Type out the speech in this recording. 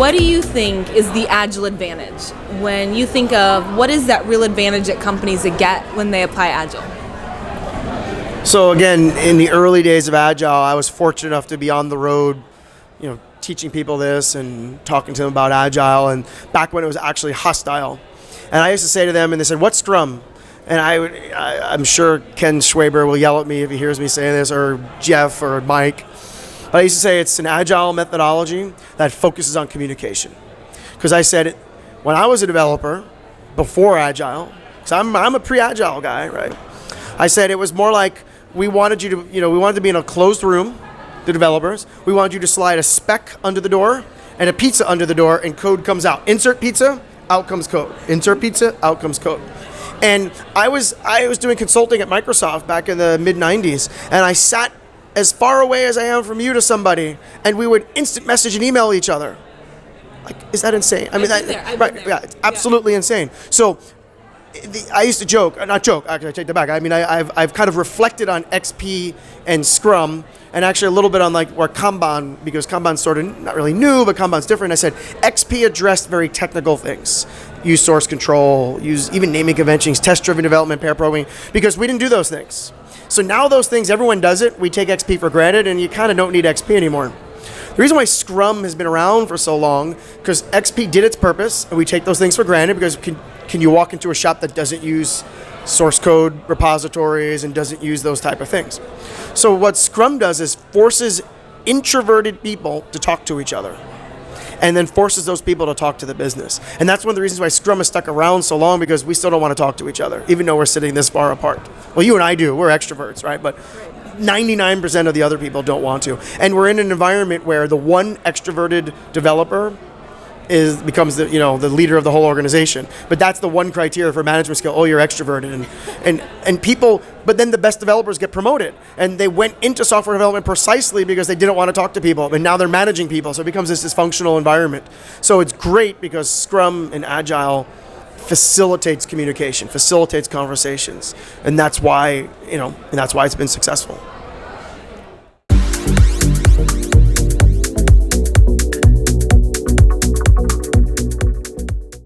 What do you think is the Agile advantage? When you think of what is that real advantage that companies get when they apply Agile? So again, in the early days of Agile, I was fortunate enough to be on the road, teaching people this and talking to them about Agile, and back when it was actually hostile. And I used to say to them, and they said, "What's Scrum?" And I'm sure Ken Schwaber will yell at me if he hears me saying this, or Jeff or Mike. But I used to say it's an Agile methodology that focuses on communication. Because I said, when I was a developer, before Agile, because I'm a pre-Agile guy, right? I said it was more like we wanted to be in a closed room, the developers. We wanted you to slide a spec under the door and a pizza under the door, and code comes out. Insert pizza, out comes code. Insert pizza, out comes code. And I was doing consulting at Microsoft back in the mid-90s, and I sat as far away as I am from you to somebody, and we would instant message and email each other. Like, is that insane? I mean, I've been there. Yeah, it's absolutely insane. So I used to joke, not joke, actually I take that back. I mean, I've kind of reflected on XP and Scrum, and actually a little bit on like where Kanban, because Kanban's sort of not really new, but Kanban's different. I said XP addressed very technical things. Use source control, use even naming conventions, test-driven development, pair programming, because we didn't do those things. So now those things, everyone does it. We take XP for granted, and you kind of don't need XP anymore. The reason why Scrum has been around for so long, because XP did its purpose, and we take those things for granted, because can you walk into a shop that doesn't use source code repositories and doesn't use those type of things? So what Scrum does is forces introverted people to talk to each other, and then forces those people to talk to the business. And that's one of the reasons why Scrum has stuck around so long, because we still don't want to talk to each other, even though we're sitting this far apart. Well, you and I do, we're extroverts, right? But 99% of the other people don't want to. And we're in an environment where the one extroverted developer becomes the leader of the whole organization. But that's the one criteria for management skill. Oh, you're extroverted, and people. But then the best developers get promoted, and they went into software development precisely because they didn't want to talk to people, and now they're managing people. So it becomes this dysfunctional environment. So it's great because Scrum and Agile facilitates communication, facilitates conversations, and that's why it's been successful.